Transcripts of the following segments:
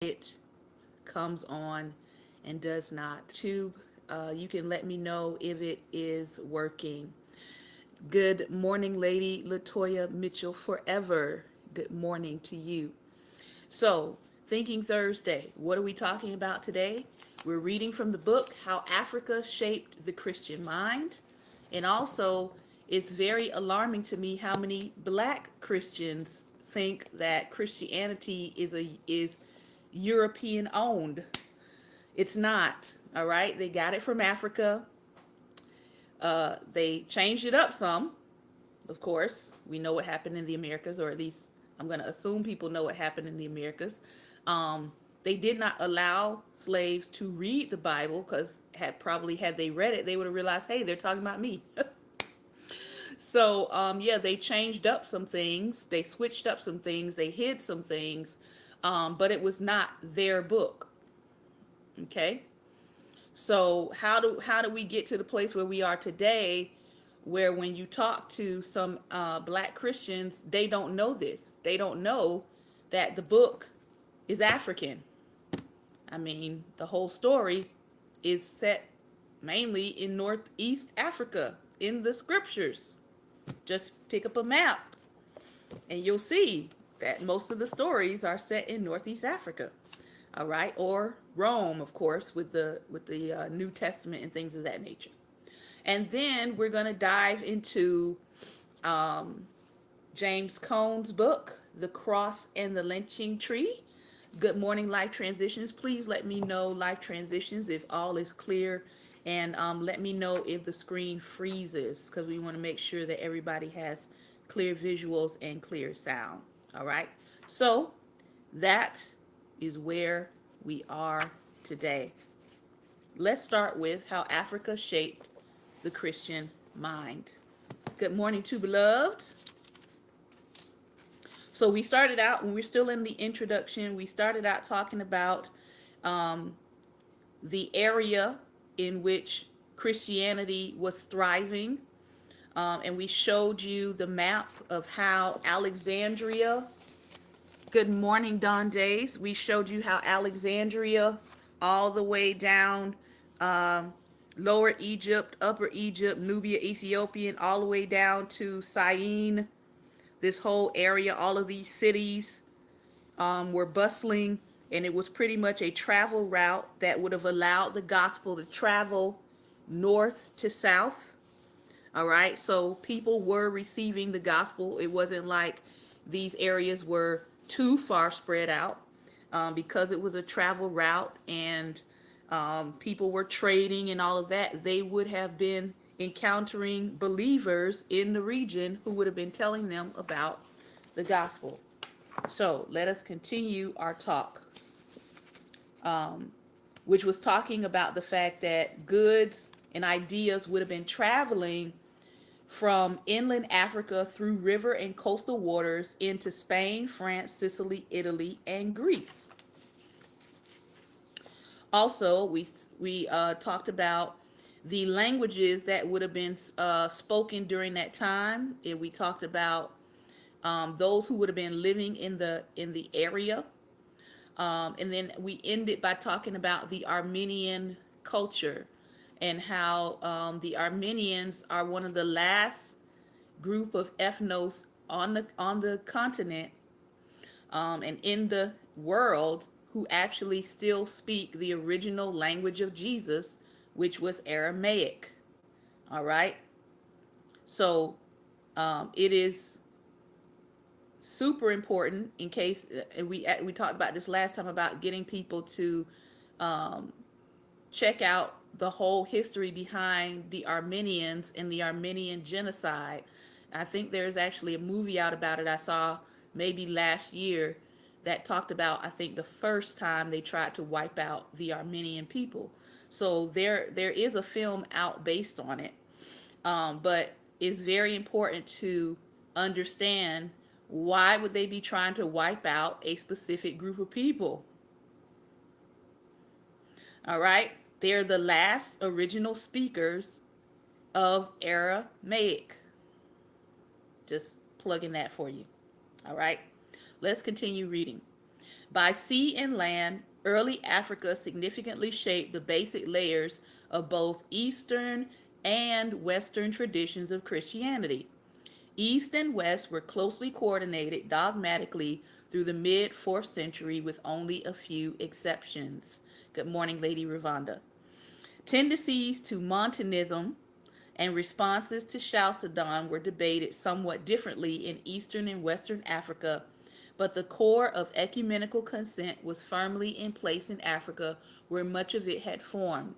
it comes on and does not. Tube, you can let me know if it is working. Good morning, Lady Latoya Mitchell Forever. Good morning to you. So, Thinking Thursday, what are we talking about today? We're reading from the book How Africa Shaped the Christian Mind. And also, it's very alarming to me how many black Christians think that Christianity is European owned. It's not, all right? They got it from Africa. They changed it up some, of course. We know what happened in the Americas, or at least I'm going to assume people know what happened in the Americas. They did not allow slaves to read the Bible because had they read it, they would have realized, hey, they're talking about me. So yeah, they changed up some things, they switched up some things, they hid some things, but it was not their book. Okay, so how do we get to the place where we are today, where when you talk to some black Christians, they don't know this. They don't know that the book is African. I mean, the whole story is set mainly in Northeast Africa in the scriptures. Just pick up a map and you'll see that most of the stories are set in Northeast Africa. All right, or Rome, of course, with the New Testament and things of that nature. And then we're going to dive into James Cone's book, The Cross and the Lynching Tree. Good morning, Life Transitions. Please let me know, Life Transitions, if all is clear, and let me know if the screen freezes, because we want to make sure that everybody has clear visuals and clear sound. All right, so that is where we are today. Let's start with how Africa shaped the Christian mind. Good morning to beloved. So we started out, when we're still in the introduction, we started out talking about the area in which Christianity was thriving. And we showed you the map of how Alexandria, good morning, Don Days. We showed you how Alexandria, all the way down Lower Egypt, Upper Egypt, Nubia, Ethiopian, all the way down to Syene, this whole area, all of these cities were bustling, and it was pretty much a travel route that would have allowed the gospel to travel north to south. All right, so people were receiving the gospel. It wasn't like these areas were too far spread out, because it was a travel route, and people were trading and all of that. They would have been encountering believers in the region who would have been telling them about the gospel. So let us continue our talk, which was talking about the fact that goods and ideas would have been traveling from inland Africa through river and coastal waters into Spain, France, Sicily, Italy, and Greece. Also, we talked about the languages that would have been spoken during that time, and we talked about those who would have been living in the area. And then we ended by talking about the Armenian culture, and how the Armenians are one of the last group of ethnos on the continent, and in the world, who actually still speak the original language of Jesus, which was Aramaic. All right. So it is super important, in case, and we talked about this last time, about getting people to check out the whole history behind the Armenians and the Armenian genocide. I think there's actually a movie out about it I saw maybe last year, that talked about, I think, the first time they tried to wipe out the Armenian people. So there is a film out based on it, but it's very important to understand, why would they be trying to wipe out a specific group of people? All right, they're the last original speakers of Aramaic. Just plugging that for you. All right, let's continue reading. By sea and land, early Africa significantly shaped the basic layers of both Eastern and Western traditions of Christianity. East and West were closely coordinated dogmatically through the mid 4th century with only a few exceptions. Good morning, Lady Ravonda. Tendencies to Montanism and responses to Chalcedon were debated somewhat differently in Eastern and Western Africa, but the core of ecumenical consent was firmly in place in Africa, where much of it had formed.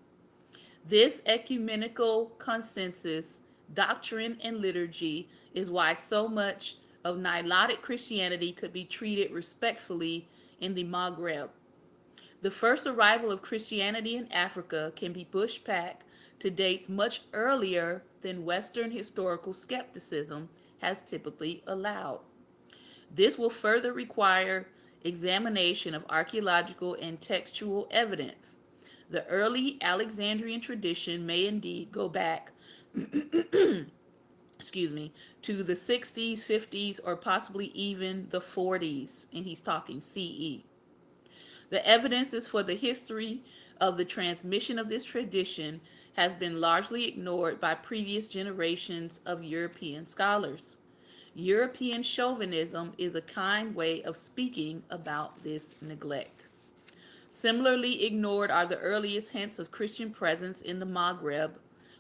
This ecumenical consensus, doctrine, and liturgy is why so much of Nilotic Christianity could be treated respectfully in the Maghreb. The first arrival of Christianity in Africa can be pushed back to dates much earlier than Western historical skepticism has typically allowed. This will further require examination of archaeological and textual evidence. The early Alexandrian tradition may indeed go back, excuse me, to the 60s, 50s, or possibly even the 40s, and he's talking CE. The evidence is for the history of the transmission of this tradition has been largely ignored by previous generations of European scholars. European chauvinism is a kind way of speaking about this neglect. Similarly ignored are the earliest hints of Christian presence in the Maghreb,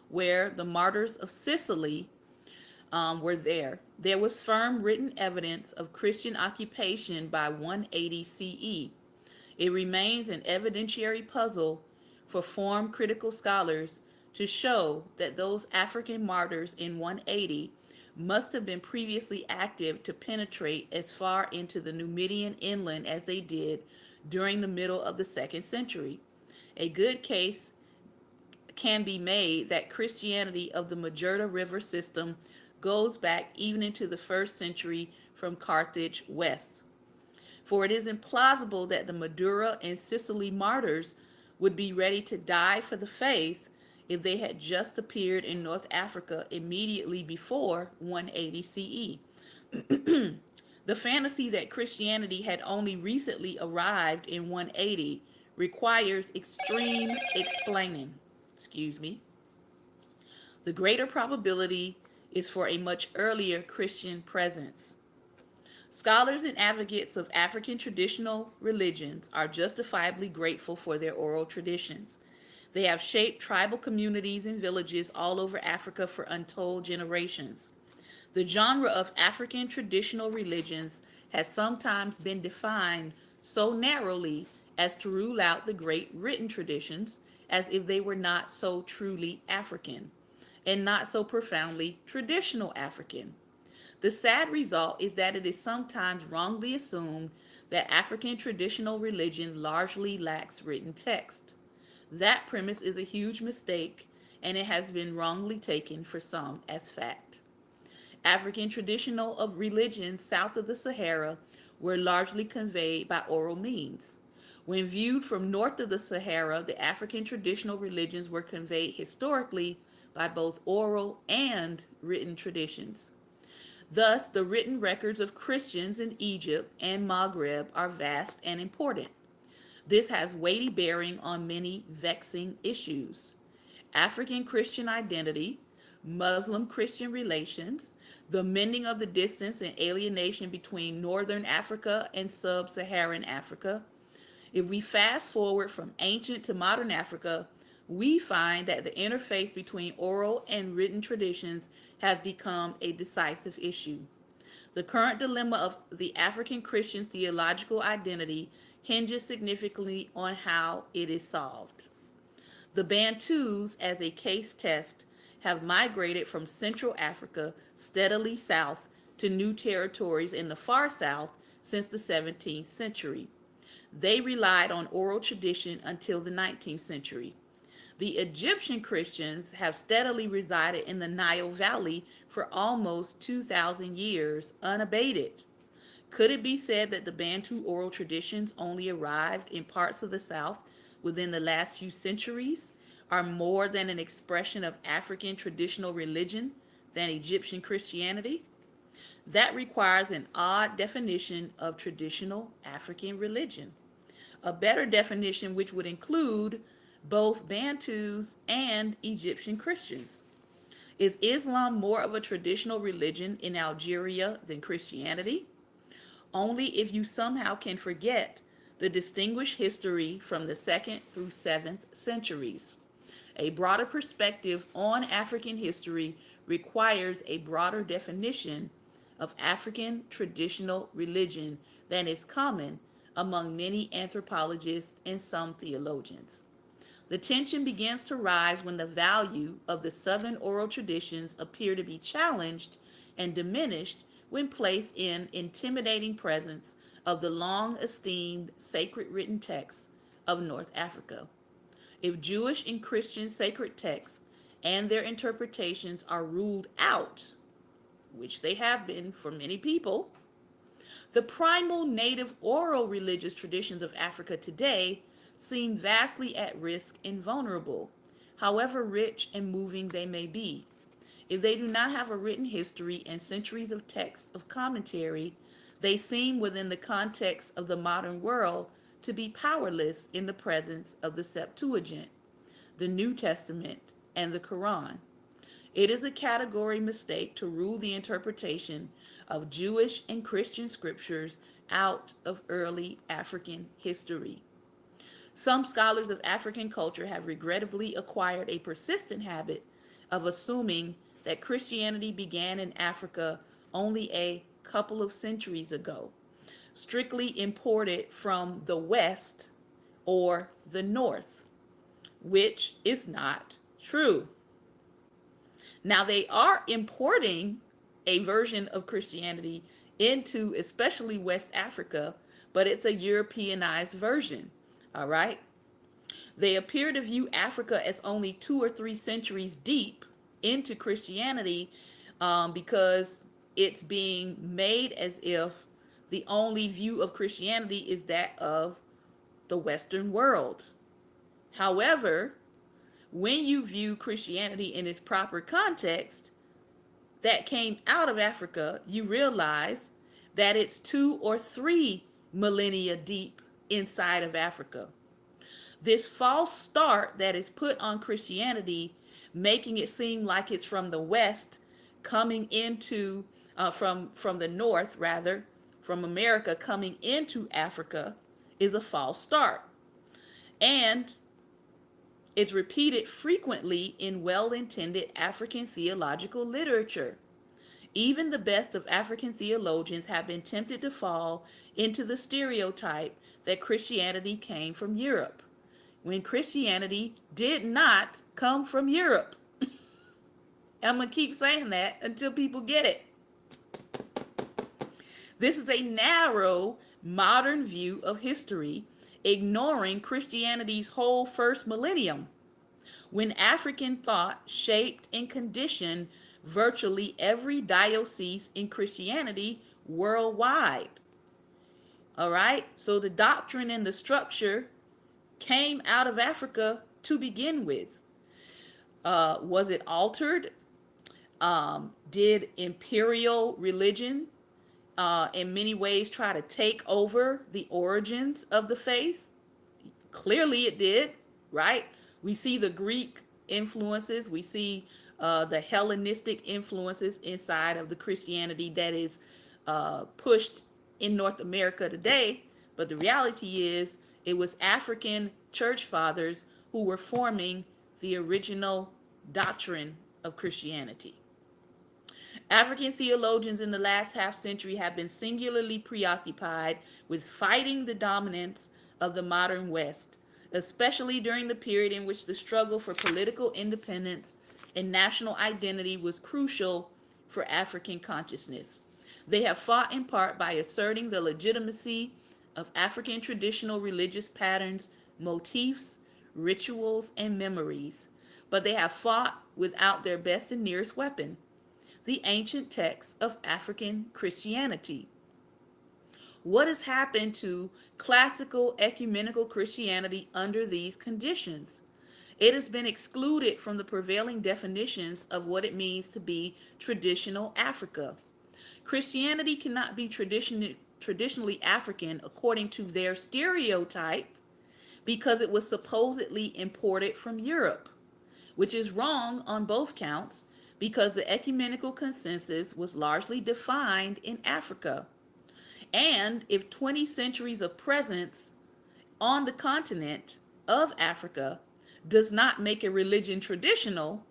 where the martyrs of Sicily were there. There was firm written evidence of Christian occupation by 180 CE. It remains an evidentiary puzzle for form critical scholars to show that those African martyrs in 180 must have been previously active to penetrate as far into the Numidian inland as they did during the middle of the 2nd century. A good case can be made that Christianity of the Majerta River system goes back even into the 1st century from Carthage west. For it is implausible that the Madura and Sicily martyrs would be ready to die for the faith if they had just appeared in North Africa immediately before 180 CE. The fantasy that Christianity had only recently arrived in 180 requires extreme explaining. Excuse me. The greater probability is for a much earlier Christian presence. Scholars and advocates of African traditional religions are justifiably grateful for their oral traditions. They have shaped tribal communities and villages all over Africa for untold generations. The genre of African traditional religions has sometimes been defined so narrowly as to rule out the great written traditions as if they were not so truly African and not so profoundly traditional African. The sad result is that it is sometimes wrongly assumed that African traditional religion largely lacks written text. That premise is a huge mistake, and it has been wrongly taken for some as fact. African traditional religions south of the Sahara were largely conveyed by oral means. When viewed from north of the Sahara, the African traditional religions were conveyed historically by both oral and written traditions. Thus, the written records of Christians in Egypt and Maghreb are vast and important. This has weighty bearing on many vexing issues: African Christian identity, Muslim Christian relations, the mending of the distance and alienation between Northern Africa and Sub Saharan Africa. If we fast forward from ancient to modern Africa, we find that the interface between oral and written traditions have become a decisive issue. The current dilemma of the African Christian theological identity hinges significantly on how it is solved. The Bantus, as a case test, have migrated from Central Africa steadily south to new territories in the far south since the 17th century. They relied on oral tradition until the 19th century. The Egyptian Christians have steadily resided in the Nile Valley for almost 2,000 years unabated. Could it be said that the Bantu oral traditions only arrived in parts of the South within the last few centuries, are more than an expression of African traditional religion than Egyptian Christianity? That requires an odd definition of traditional African religion. A better definition, which would include both Bantus and Egyptian Christians. Is Islam more of a traditional religion in Algeria than Christianity? Only if you somehow can forget the distinguished history from the 2nd through 7th centuries. A broader perspective on African history requires a broader definition of African traditional religion than is common among many anthropologists and some theologians. The tension begins to rise when the value of the Southern oral traditions appear to be challenged and diminished when placed in intimidating presence of the long esteemed sacred written texts of North Africa. If Jewish and Christian sacred texts and their interpretations are ruled out, which they have been for many people, the primal native oral religious traditions of Africa today seem vastly at risk and vulnerable, however rich and moving they may be. If they do not have a written history and centuries of texts of commentary, they seem within the context of the modern world to be powerless in the presence of the Septuagint, the New Testament, and the Quran. It is a category mistake to rule the interpretation of Jewish and Christian scriptures out of early African history. Some scholars of African culture have regrettably acquired a persistent habit of assuming that Christianity began in Africa only a couple of centuries ago, strictly imported from the West or the North, which is not true. Now, they are importing a version of Christianity into especially West Africa, but it's a Europeanized version. All right. They appear to view Africa as only 2 or 3 centuries deep into Christianity because it's being made as if the only view of Christianity is that of the Western world. However, when you view Christianity in its proper context that came out of Africa, you realize that it's 2 or 3 millennia deep inside of Africa. This false start that is put on Christianity, making it seem like it's from the West, coming into from the North rather, from America coming into Africa, is a false start, and it's repeated frequently in well-intended African theological literature. Even the best of African theologians have been tempted to fall into the stereotype that Christianity came from Europe, when Christianity did not come from Europe. I'm going to keep saying that until people get it. This is a narrow, modern view of history, ignoring Christianity's whole first millennium, when African thought shaped and conditioned virtually every diocese in Christianity worldwide. All right, so the doctrine and the structure came out of Africa to begin with. Was it altered? Did imperial religion in many ways try to take over the origins of the faith? Clearly it did, right? We see the Greek influences, we see the Hellenistic influences inside of the Christianity that is pushed in North America today. But the reality is it was African church fathers who were forming the original doctrine of Christianity. African theologians in the last half century have been singularly preoccupied with fighting the dominance of the modern West, especially during the period in which the struggle for political independence and national identity was crucial for African consciousness. They have fought in part by asserting the legitimacy of African traditional religious patterns, motifs, rituals, and memories, but they have fought without their best and nearest weapon, the ancient texts of African Christianity. What has happened to classical ecumenical Christianity under these conditions? It has been excluded from the prevailing definitions of what it means to be traditional Africa. Christianity cannot be traditionally African according to their stereotype because it was supposedly imported from Europe, which is wrong on both counts because the ecumenical consensus was largely defined in Africa. And if 20 centuries of presence on the continent of Africa does not make a religion traditional,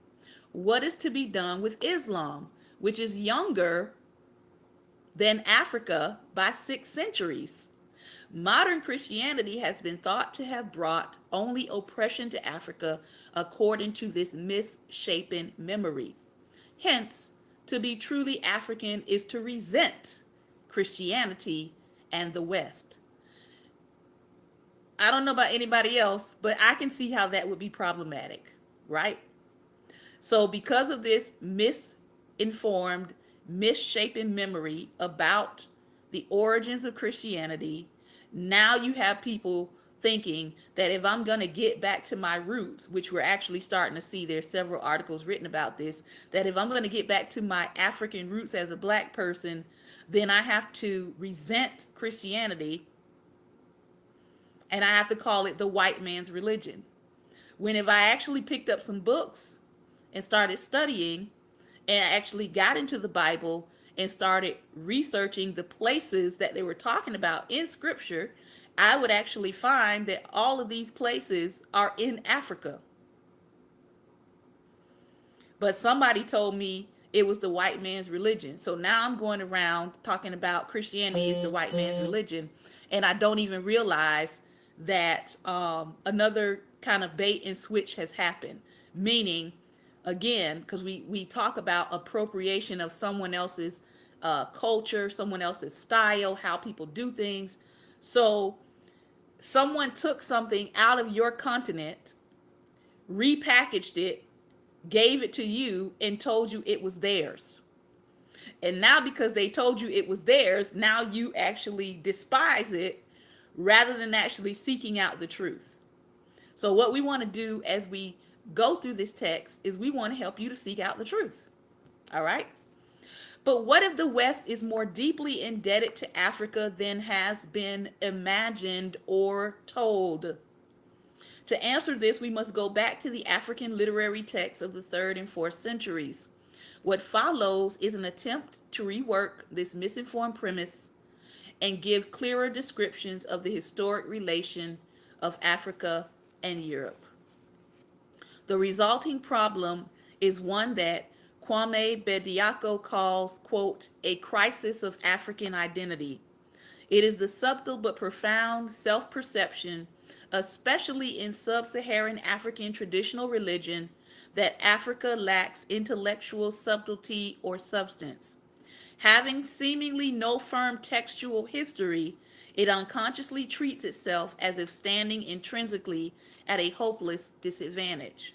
what is to be done with Islam, which is younger than Africa by 6 centuries? Modern Christianity has been thought to have brought only oppression to Africa according to this misshapen memory. Hence, to be truly African is to resent Christianity and the West. I don't know about anybody else, but I can see how that would be problematic, right? So, because of this misinformed, misshapen memory about the origins of Christianity, now you have people thinking that if I'm going to get back to my roots, which we're actually starting to see, there's several articles written about this, that if I'm going to get back to my African roots as a black person, then I have to resent Christianity and I have to call it the white man's religion. When if I actually picked up some books and started studying and actually got into the Bible and started researching the places that they were talking about in scripture, I would actually find that all of these places are in Africa. But somebody told me it was the white man's religion. So now I'm going around talking about Christianity is the white man's religion. And I don't even realize that another kind of bait and switch has happened. Meaning, again, because we talk about appropriation of someone else's culture, someone else's style, how people do things. So someone took something out of your continent, repackaged it, gave it to you, and told you it was theirs. And now because they told you it was theirs, now you actually despise it rather than actually seeking out the truth. So what we want to do as we go through this text is we want to help you to seek out the truth. All right? But what if the West is more deeply indebted to Africa than has been imagined or told? To answer this, we must go back to the African literary texts of the 3rd and 4th centuries. What follows is an attempt to rework this misinformed premise and give clearer descriptions of the historic relation of Africa and Europe. The resulting problem is one that Kwame Bediako calls, quote, a crisis of African identity. It is the subtle but profound self-perception, especially in sub-Saharan African traditional religion, that Africa lacks intellectual subtlety or substance. Having seemingly no firm textual history, it unconsciously treats itself as if standing intrinsically at a hopeless disadvantage.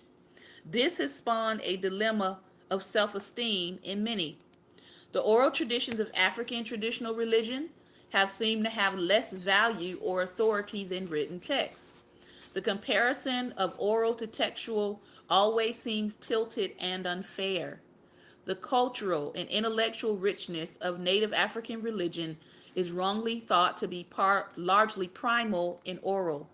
This has spawned a dilemma of self-esteem in many. The oral traditions of African traditional religion have seemed to have less value or authority than written texts. The comparison of oral to textual always seems tilted and unfair. The cultural and intellectual richness of native African religion is wrongly thought to be largely primal in oral.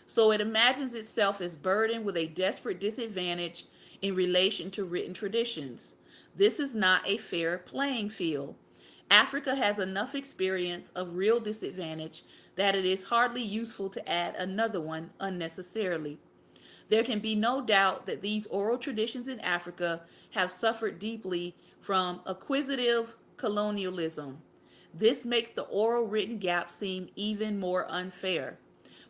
So it imagines itself as burdened with a desperate disadvantage in relation to written traditions. This is not a fair playing field. Africa has enough experience of real disadvantage that it is hardly useful to add another one unnecessarily. There can be no doubt that these oral traditions in Africa have suffered deeply from acquisitive colonialism. This makes the oral written gap seem even more unfair.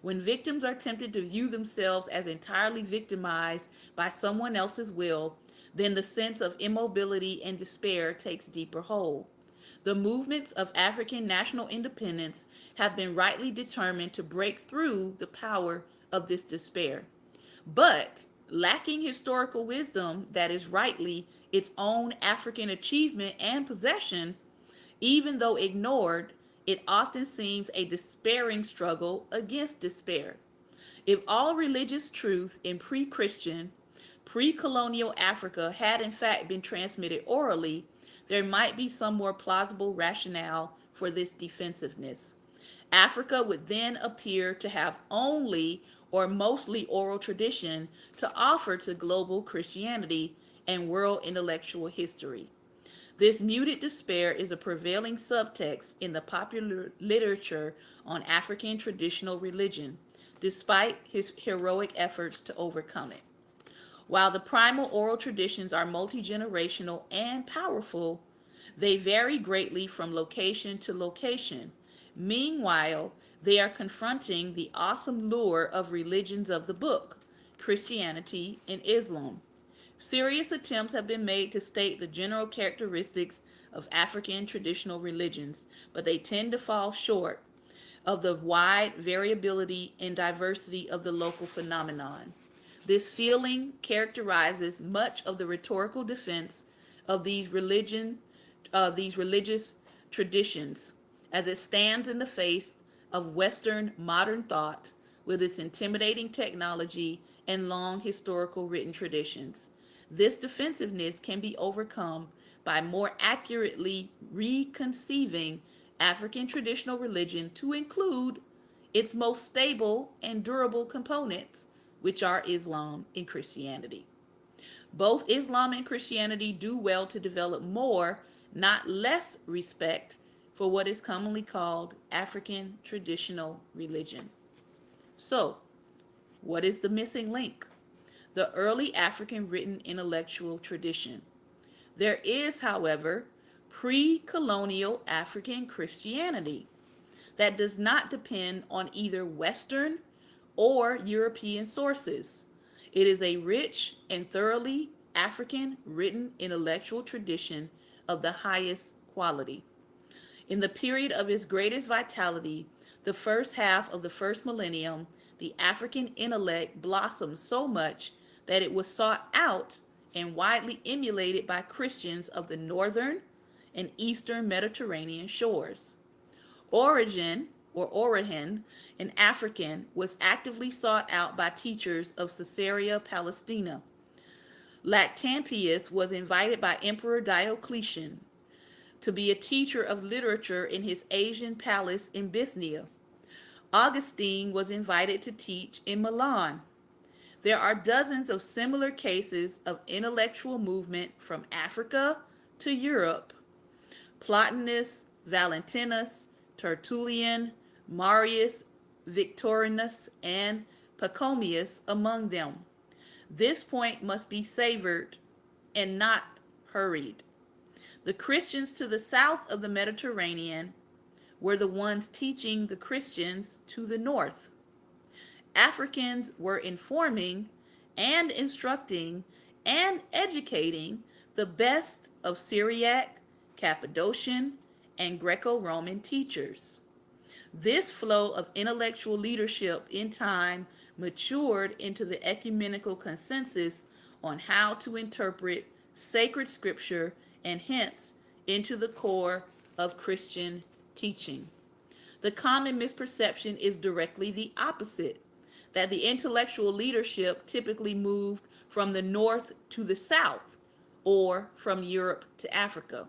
When victims are tempted to view themselves as entirely victimized by someone else's will, then the sense of immobility and despair takes deeper hold. The movements of African national independence have been rightly determined to break through the power of this despair. But lacking historical wisdom that is rightly its own African achievement and possession, even though ignored, it often seems a despairing struggle against despair. If all religious truth in pre-Christian, pre-colonial Africa had in fact been transmitted orally, there might be some more plausible rationale for this defensiveness. Africa would then appear to have only or mostly oral tradition to offer to global Christianity and world intellectual history. This muted despair is a prevailing subtext in the popular literature on African traditional religion, despite his heroic efforts to overcome it. While the primal oral traditions are multi generational and powerful, they vary greatly from location to location. Meanwhile, they are confronting the awesome lure of religions of the book, Christianity and Islam. Serious attempts have been made to state the general characteristics of African traditional religions, but they tend to fall short of the wide variability and diversity of the local phenomenon. This feeling characterizes much of the rhetorical defense of these religious traditions, as it stands in the face of Western modern thought with its intimidating technology and long historical written traditions. This defensiveness can be overcome by more accurately reconceiving African traditional religion to include its most stable and durable components, which are Islam and Christianity. Both Islam and Christianity do well to develop more, not less, respect for what is commonly called African traditional religion. So, what is the missing link? The early African written intellectual tradition. There is, however, pre colonial African Christianity that does not depend on either Western or European sources. It is a rich and thoroughly African written intellectual tradition of the highest quality. In the period of its greatest vitality, the first half of the first millennium, the African intellect blossomed so much that it was sought out and widely emulated by Christians of the northern and eastern Mediterranean shores. Origen, an African, was actively sought out by teachers of Caesarea Palestina. Lactantius was invited by Emperor Diocletian to be a teacher of literature in his Asian palace in Bithynia. Augustine was invited to teach in Milan. There are dozens of similar cases of intellectual movement from Africa to Europe. Plotinus, Valentinus, Tertullian, Marius Victorinus, and Pachomius among them. This point must be savored and not hurried. The Christians to the south of the Mediterranean were the ones teaching the Christians to the north. Africans were informing and instructing and educating the best of Syriac, Cappadocian, and Greco-Roman teachers. This flow of intellectual leadership in time matured into the ecumenical consensus on how to interpret sacred scripture and hence into the core of Christian teaching. The common misperception is directly the opposite, that the intellectual leadership typically moved from the north to the south or from Europe to Africa.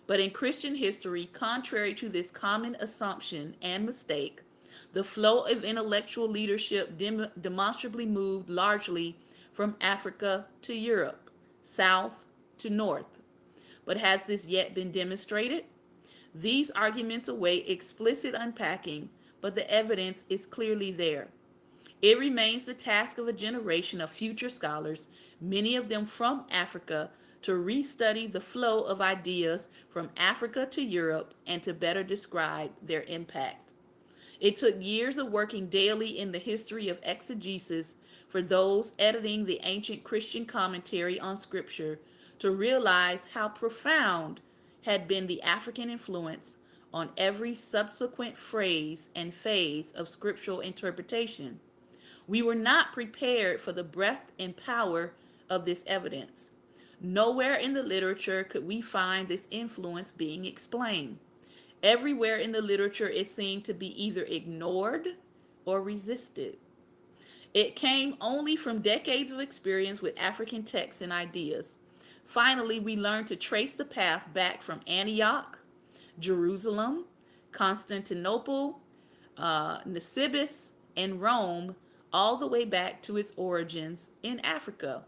But in Christian history, contrary to this common assumption and mistake, the flow of intellectual leadership demonstrably moved largely from Africa to Europe, south to north. But has this yet been demonstrated? These arguments await explicit unpacking, but the evidence is clearly there. It remains the task of a generation of future scholars, many of them from Africa, to restudy the flow of ideas from Africa to Europe and to better describe their impact. It took years of working daily in the history of exegesis for those editing the ancient Christian commentary on Scripture to realize how profound had been the African influence on every subsequent phrase and phase of scriptural interpretation. We were not prepared for the breadth and power of this evidence. Nowhere in the literature could we find this influence being explained. Everywhere in the literature it seemed to be either ignored or resisted. It came only from decades of experience with African texts and ideas. Finally, we learn to trace the path back from Antioch, Jerusalem, Constantinople, Nisibis, and Rome, all the way back to its origins in Africa.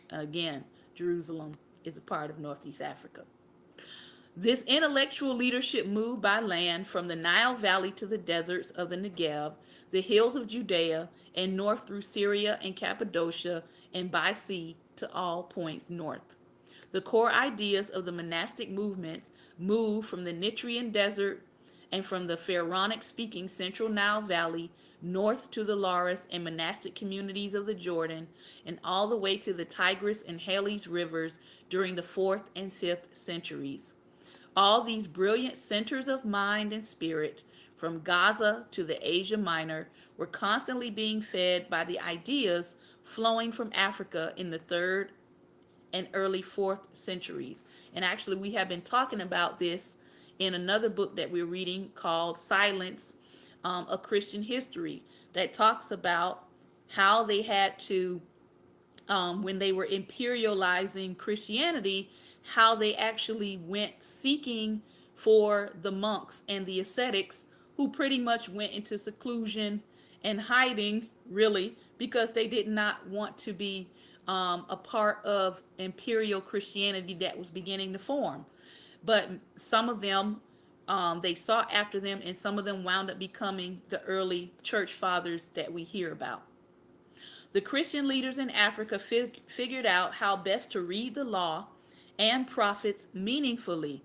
Again, Jerusalem is a part of Northeast Africa. This intellectual leadership moved by land from the Nile Valley to the deserts of the Negev, the hills of Judea, and north through Syria and Cappadocia, and by sea to all points north. The core ideas of the monastic movements moved from the Nitrian desert and from the Pharaonic-speaking central Nile Valley north to the Laurus and monastic communities of the Jordan, and all the way to the Tigris and Halys rivers during the 4th and 5th centuries. All these brilliant centers of mind and spirit, from Gaza to the Asia Minor, were constantly being fed by the ideas flowing from Africa in the 3rd and early 4th centuries. And actually, we have been talking about this in another book that we're reading called Silence, A Christian History, that talks about how they had to, when they were imperializing Christianity, how they actually went seeking for the monks and the ascetics, who pretty much went into seclusion and hiding, really, because they did not want to be a part of imperial Christianity that was beginning to form. But some of them, they sought after them, and some of them wound up becoming the early church fathers that we hear about. The Christian leaders in Africa figured out how best to read the law and prophets meaningfully,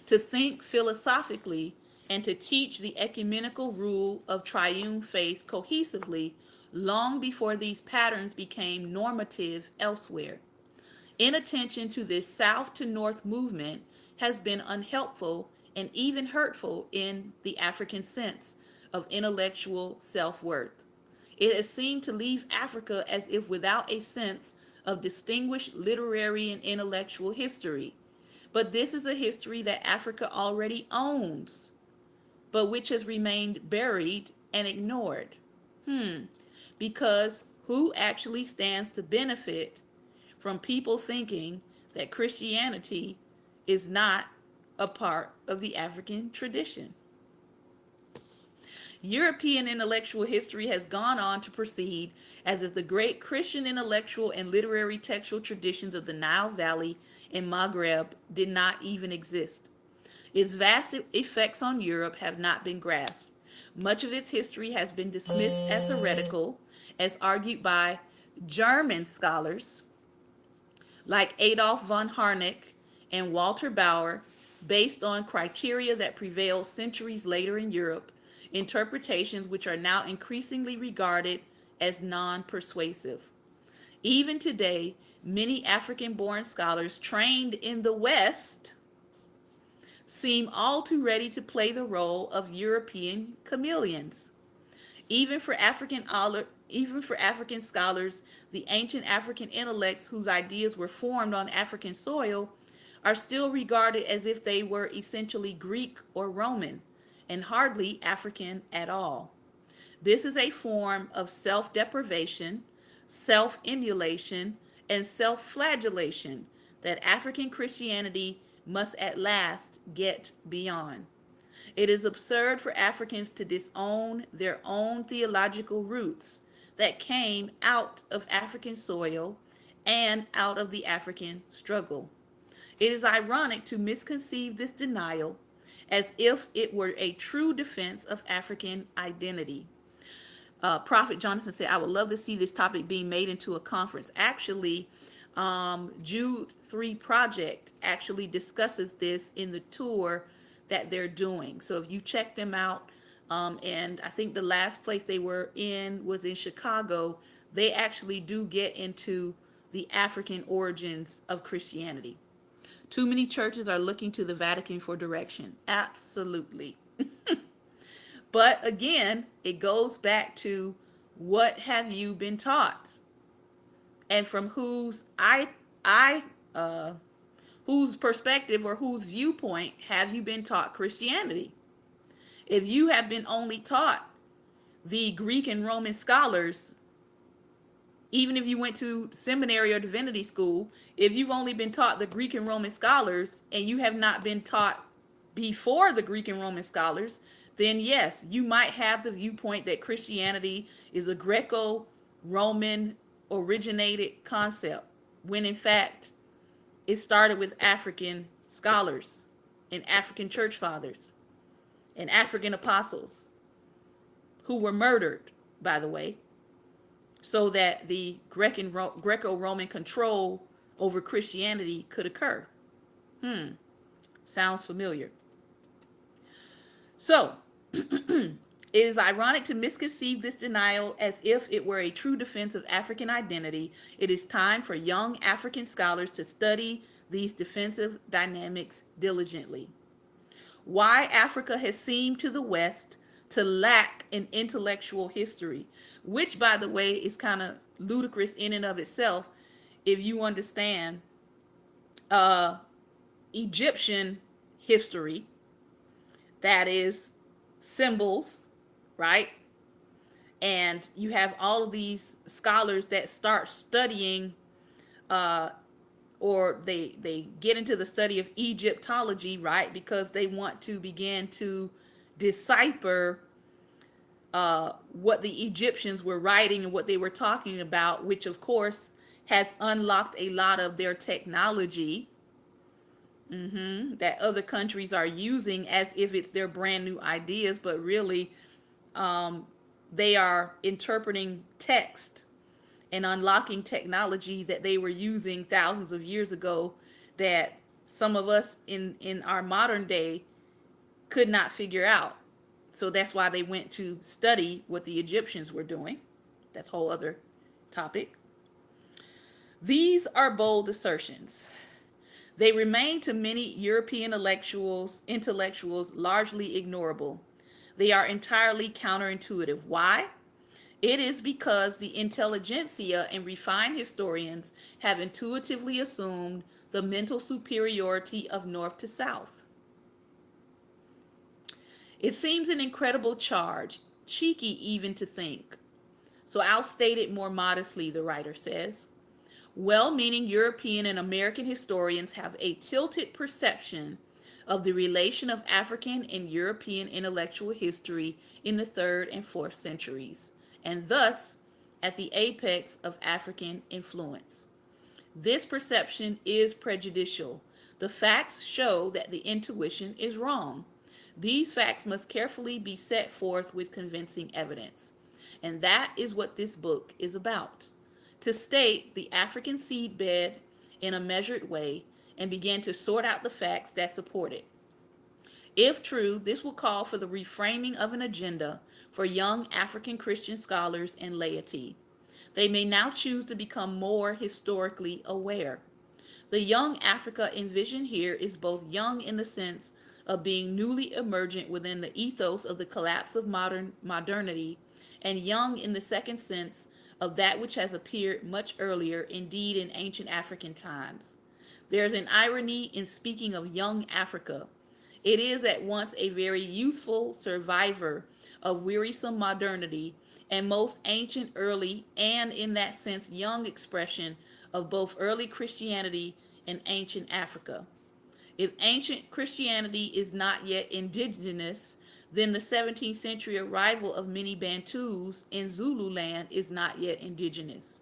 to think philosophically, and to teach the ecumenical rule of triune faith cohesively long before these patterns became normative elsewhere. Inattention to this south to north movement has been unhelpful and even hurtful in the African sense of intellectual self-worth. It has seemed to leave Africa as if without a sense of distinguished literary and intellectual history. But this is a history that Africa already owns, but which has remained buried and ignored. Because who actually stands to benefit from people thinking that Christianity is not a part of the African tradition? European intellectual history has gone on to proceed as if the great Christian intellectual and literary textual traditions of the Nile Valley and Maghreb did not even exist. Its vast effects on Europe have not been grasped. Much of its history has been dismissed as heretical, as argued by German scholars like Adolf von Harnack and Walter Bauer, based on criteria that prevailed centuries later in Europe, interpretations which are now increasingly regarded as non-persuasive. Even today, many African-born scholars trained in the West seem all too ready to play the role of European chameleons. Even for African scholars, the ancient African intellects whose ideas were formed on African soil are still regarded as if they were essentially Greek or Roman, and hardly African at all. This is a form of self-deprivation, self-emulation, and self-flagellation that African Christianity must at last get beyond. It is absurd for Africans to disown their own theological roots that came out of African soil and out of the African struggle. It is ironic to misconceive this denial as if it were a true defense of African identity. Prophet Jonathan said, I would love to see this topic being made into a conference. Actually, Jude 3 Project actually discusses this in the tour that they're doing. So if you check them out, and I think the last place they were in was in Chicago, they actually do get into the African origins of Christianity. Too many churches are looking to the Vatican for direction. Absolutely. But again, it goes back to, what have you been taught? And from whose whose perspective or whose viewpoint have you been taught Christianity? If you have been only taught the Greek and Roman scholars, Even if you went to seminary or divinity school, if you've only been taught the Greek and Roman scholars and you have not been taught before the Greek and Roman scholars, then yes, you might have the viewpoint that Christianity is a Greco-Roman originated concept, when in fact it started with African scholars and African church fathers and African apostles who were murdered, by the way, so that the Greco-Roman control over Christianity could occur. Sounds familiar. So, it is ironic to misconceive this denial as if it were a true defense of African identity. It is time for young African scholars to study these defensive dynamics diligently. Why Africa has seemed to the West to lack an intellectual history, which, by the way, is kind of ludicrous in and of itself if you understand Egyptian history, that is symbols, right? And you have all of these scholars that start studying or they get into the study of Egyptology, right? Because they want to begin to decipher what the Egyptians were writing and what they were talking about, which of course has unlocked a lot of their technology that other countries are using as if it's their brand new ideas, but really they are interpreting text and unlocking technology that they were using thousands of years ago that some of us in our modern day could not figure out. So that's why they went to study what the Egyptians were doing. That's a whole other topic. These are bold assertions. They remain to many European intellectuals largely ignorable. They are entirely counterintuitive. Why? It is because the intelligentsia and refined historians have intuitively assumed the mental superiority of North to South. It seems an incredible charge, cheeky even to think. So I'll state it more modestly, the writer says. Well-meaning European and American historians have a tilted perception of the relation of African and European intellectual history in the 3rd and 4th centuries, and thus at the apex of African influence. This perception is prejudicial. The facts show that the intuition is wrong. These facts must carefully be set forth with convincing evidence. And that is what this book is about. To state the African seedbed in a measured way and begin to sort out the facts that support it. If true, this will call for the reframing of an agenda for young African Christian scholars and laity. They may now choose to become more historically aware. The young Africa envisioned here is both young in the sense of being newly emergent within the ethos of the collapse of modernity, and young in the second sense of that which has appeared much earlier, indeed in ancient African times. There is an irony in speaking of young Africa. It is at once a very youthful survivor of wearisome modernity and most ancient, early, and in that sense young expression of both early Christianity and ancient Africa. If ancient Christianity is not yet indigenous, then the 17th century arrival of many Bantus in Zululand is not yet indigenous.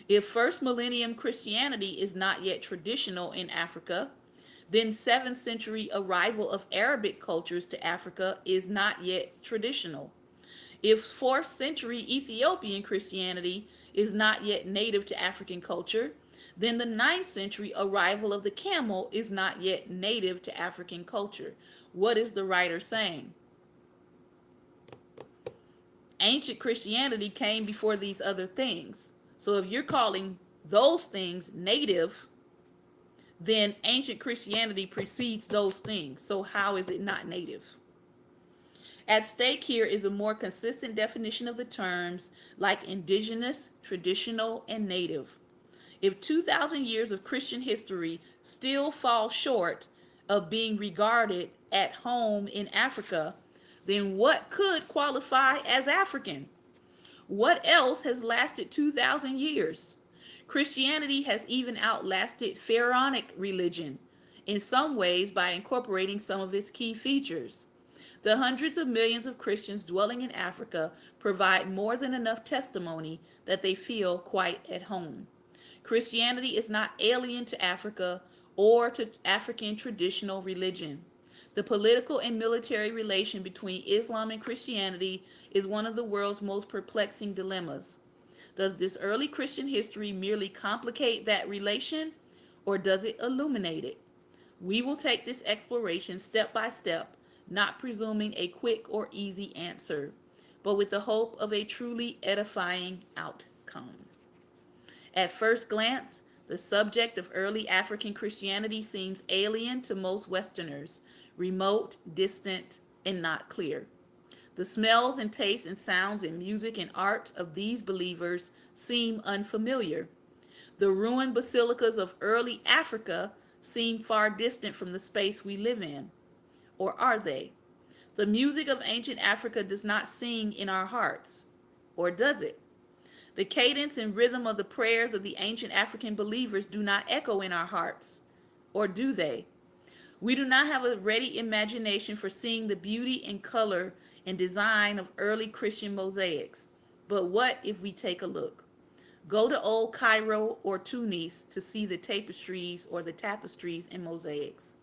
If first millennium Christianity is not yet traditional in Africa, then 7th century arrival of Arabic cultures to Africa is not yet traditional. If 4th century Ethiopian Christianity is not yet native to African culture, then the 9th century arrival of the camel is not yet native to African culture. What is the writer saying? Ancient Christianity came before these other things. So if you're calling those things native, then ancient Christianity precedes those things. So how is it not native? At stake here is a more consistent definition of the terms like indigenous, traditional, and native. If 2,000 years of Christian history still fall short of being regarded at home in Africa, then what could qualify as African? What else has lasted 2,000 years? Christianity has even outlasted Pharaonic religion, in some ways by incorporating some of its key features. The hundreds of millions of Christians dwelling in Africa provide more than enough testimony that they feel quite at home. Christianity is not alien to Africa or to African traditional religion. The political and military relation between Islam and Christianity is one of the world's most perplexing dilemmas. Does this early Christian history merely complicate that relation, or does it illuminate it? We will take this exploration step by step, not presuming a quick or easy answer, but with the hope of a truly edifying outcome. At first glance, the subject of early African Christianity seems alien to most Westerners, remote, distant, and not clear. The smells and tastes and sounds and music and art of these believers seem unfamiliar. The ruined basilicas of early Africa seem far distant from the space we live in. Or are they? The music of ancient Africa does not sing in our hearts. Or does it? The cadence and rhythm of the prayers of the ancient African believers do not echo in our hearts. Or do they? We do not have a ready imagination for seeing the beauty and color and design of early Christian mosaics. But what if we take a look? Go to old Cairo or Tunis to see the tapestries and mosaics.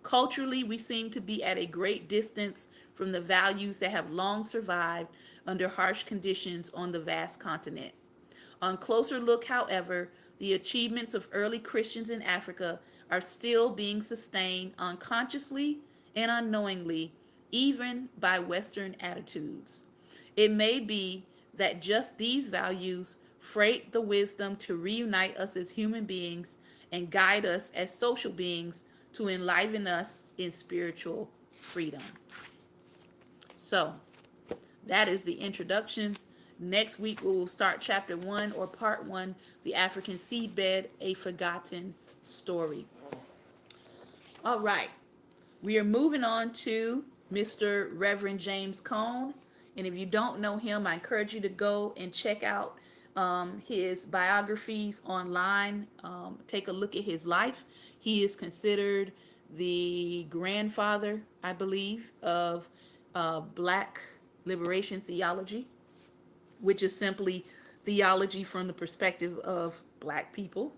Culturally, we seem to be at a great distance from the values that have long survived under harsh conditions on the vast continent. On closer look, however, the achievements of early Christians in Africa are still being sustained unconsciously and unknowingly, even by Western attitudes. It may be that just these values freight the wisdom to reunite us as human beings and guide us as social beings to enliven us in spiritual freedom. So, that is the introduction. Next week, we will start chapter 1 or part 1, The African Seedbed, A Forgotten Story. All right. We are moving on to Mr. Reverend James Cone. And if you don't know him, I encourage you to go and check out his biographies online. Take a look at his life. He is considered the grandfather, I believe, of Black liberation theology, which is simply theology from the perspective of Black people,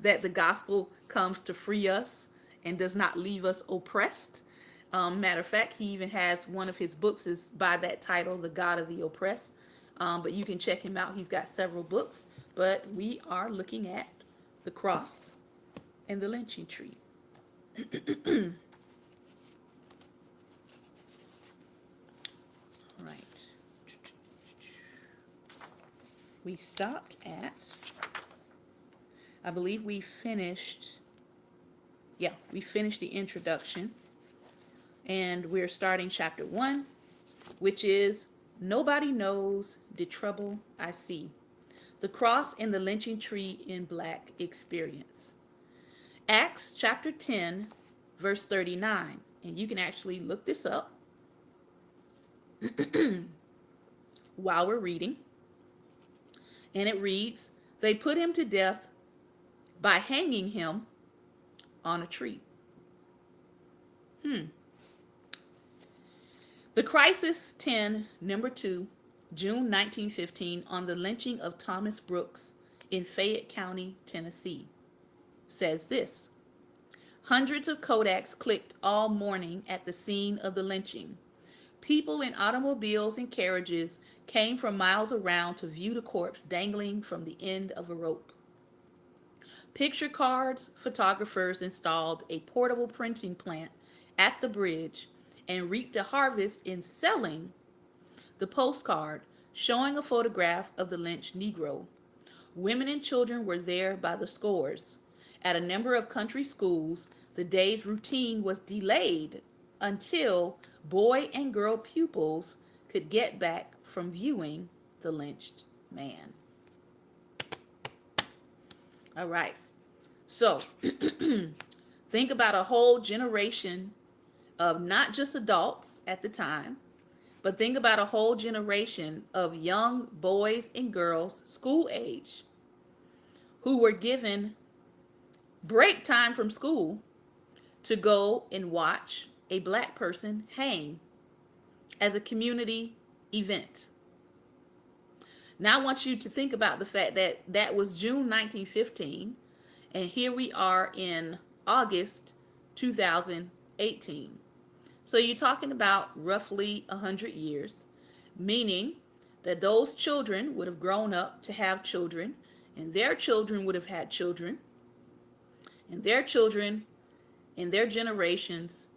that the gospel comes to free us and does not leave us oppressed. Matter of fact, he even has one of his books is by that title, The God of the Oppressed. But you can check him out. He's got several books. But we are looking at the cross and the lynching tree. All right. We stopped at, I believe we finished the introduction. And we're starting chapter 1, which is Nobody Knows the Trouble I See. The Cross and the Lynching Tree in Black Experience. Acts chapter 10, verse 39. And you can actually look this up while we're reading. And it reads, they put him to death by hanging him on a tree. The Crisis 10, number 2, June 1915, on the lynching of Thomas Brooks in Fayette County, Tennessee, says this. Hundreds of Kodaks clicked all morning at the scene of the lynching. People in automobiles and carriages came from miles around to view the corpse dangling from the end of a rope. Picture cards, photographers installed a portable printing plant at the bridge and reaped a harvest in selling the postcard showing a photograph of the lynched Negro. Women and children were there by the scores. At a number of country schools, the day's routine was delayed until boy and girl pupils could get back from viewing the lynched man. All right. So, think about a whole generation of not just adults at the time, But think about a whole generation of young boys and girls, school age, who were given break time from school to go and watch a black person hang as a community event. Now I want you to think about the fact that that was June 1915, and here we are in August 2018. So you're talking about roughly 100 years, meaning that those children would have grown up to have children, and their children would have had children, and their children and their generations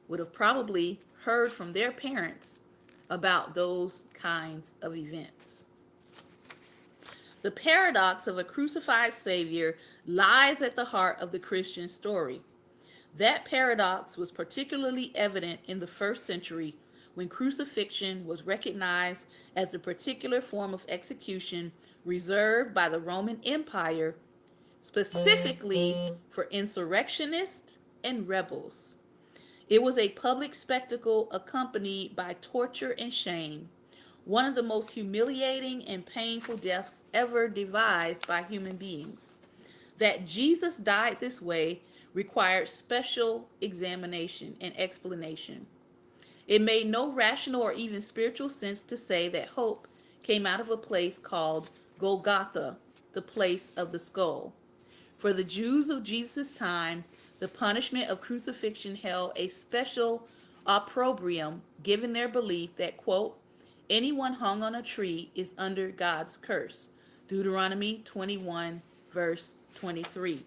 would have probably heard from their parents about those kinds of events. The paradox of a crucified Savior lies at the heart of the Christian story. That paradox was particularly evident in the first century when crucifixion was recognized as a particular form of execution reserved by the Roman Empire specifically for insurrectionists and rebels. It was a public spectacle accompanied by torture and shame, one of the most humiliating and painful deaths ever devised by human beings. That Jesus died this way required special examination and explanation. It made no rational or even spiritual sense to say that hope came out of a place called Golgotha, the place of the skull. For the Jews of Jesus' time, the punishment of crucifixion held a special opprobrium, given their belief that, quote, anyone hung on a tree is under God's curse. Deuteronomy 21, verse 23.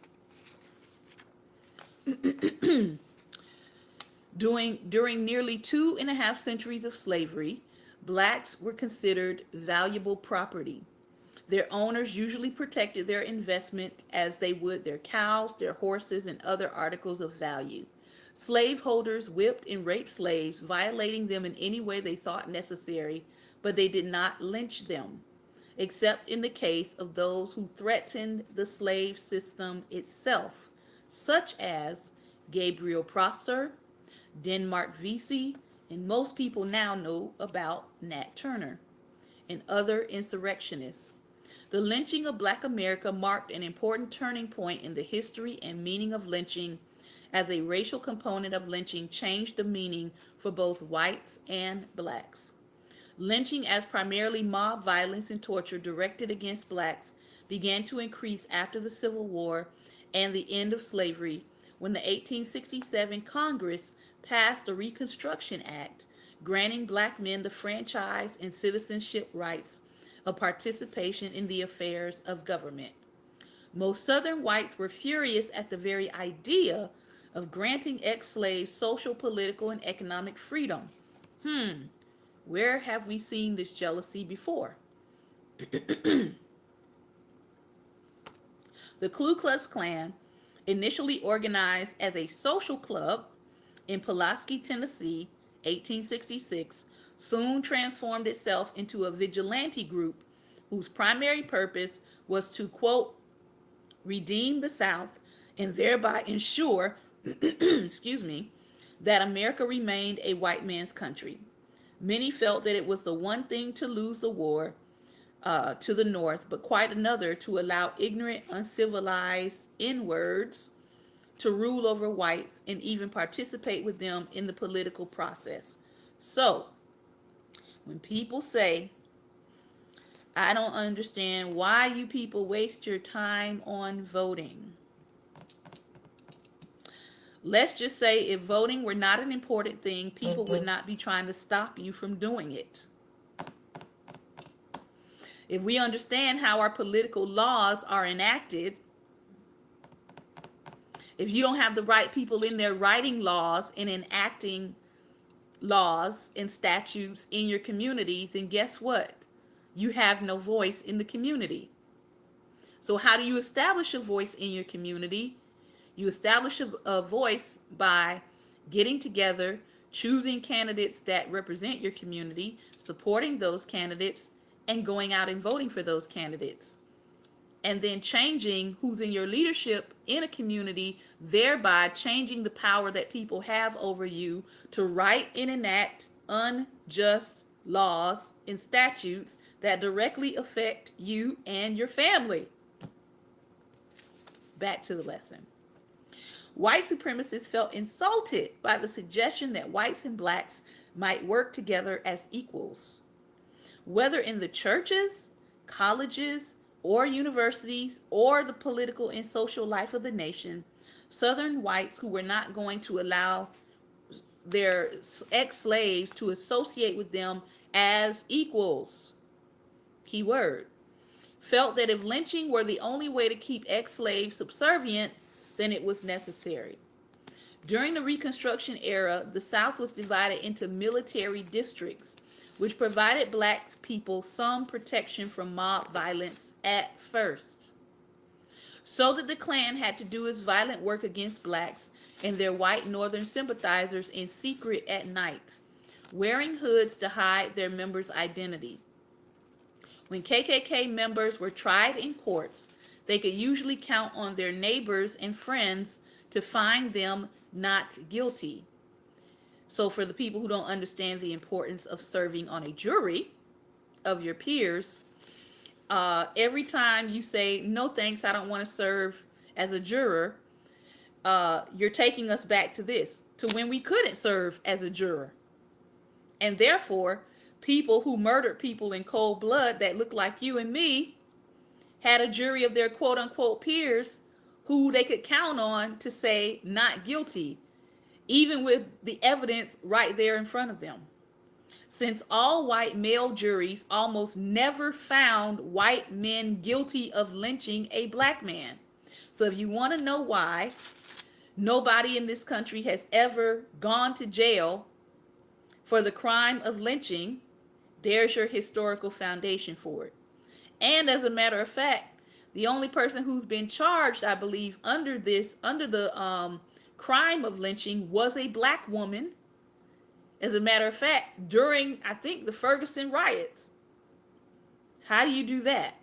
During nearly 2.5 centuries of slavery, blacks were considered valuable property. Their owners usually protected their investment as they would their cows, their horses, and other articles of value. Slaveholders whipped and raped slaves, violating them in any way they thought necessary, but they did not lynch them, except in the case of those who threatened the slave system itself, such as Gabriel Prosser, Denmark Vesey, and most people now know about Nat Turner, and other insurrectionists. The lynching of Black America marked an important turning point in the history and meaning of lynching, as a racial component of lynching changed the meaning for both whites and blacks. Lynching, as primarily mob violence and torture directed against blacks, began to increase after the Civil War and the end of slavery, when the 1867 Congress passed the Reconstruction Act, granting black men the franchise and citizenship rights of participation in the affairs of government. Most Southern whites were furious at the very idea of granting ex-slaves social, political, and economic freedom. Where have we seen this jealousy before? The Ku Klux Klan, initially organized as a social club in Pulaski, Tennessee, 1866, soon transformed itself into a vigilante group whose primary purpose was to, quote, redeem the South and thereby ensure, excuse me, that America remained a white man's country. Many felt that it was the one thing to lose the war to the North, but quite another to allow ignorant, uncivilized N-words to rule over whites and even participate with them in the political process. So, when people say, I don't understand why you people waste your time on voting. Let's just say if voting were not an important thing, people would not be trying to stop you from doing it. If we understand how our political laws are enacted, if you don't have the right people in there writing laws and enacting laws and statutes in your community, then guess what? You have no voice in the community. So how do you establish a voice in your community? You establish a voice by getting together, choosing candidates that represent your community, supporting those candidates, and going out and voting for those candidates. And then changing who's in your leadership in a community, thereby changing the power that people have over you to write and enact unjust laws, and statutes that directly affect you and your family. Back to the lesson. White supremacists felt insulted by the suggestion that whites and blacks might work together as equals. Whether in the churches, colleges, or universities, or the political and social life of the nation, Southern whites who were not going to allow their ex-slaves to associate with them as equals, keyword, felt that if lynching were the only way to keep ex-slaves subservient, then it was necessary. During the Reconstruction era, the South was divided into military districts, which provided black people some protection from mob violence at first. So that the Klan had to do its violent work against blacks and their white Northern sympathizers in secret at night, wearing hoods to hide their members' identity. When KKK members were tried in courts, they could usually count on their neighbors and friends to find them not guilty. So for the people who don't understand the importance of serving on a jury of your peers, every time you say, no thanks, I don't want to serve as a juror, you're taking us back to this, to when we couldn't serve as a juror. And therefore, people who murdered people in cold blood that looked like you and me had a jury of their quote unquote peers who they could count on to say not guilty, even with the evidence right there in front of them. Since all white male juries almost never found white men guilty of lynching a black man. So if you want to know why nobody in this country has ever gone to jail for the crime of lynching, there's your historical foundation for it. And as a matter of fact, the only person who's been charged, I believe, under the crime of lynching was a black woman. As a matter of fact, during, I think, the Ferguson riots. How do you do that?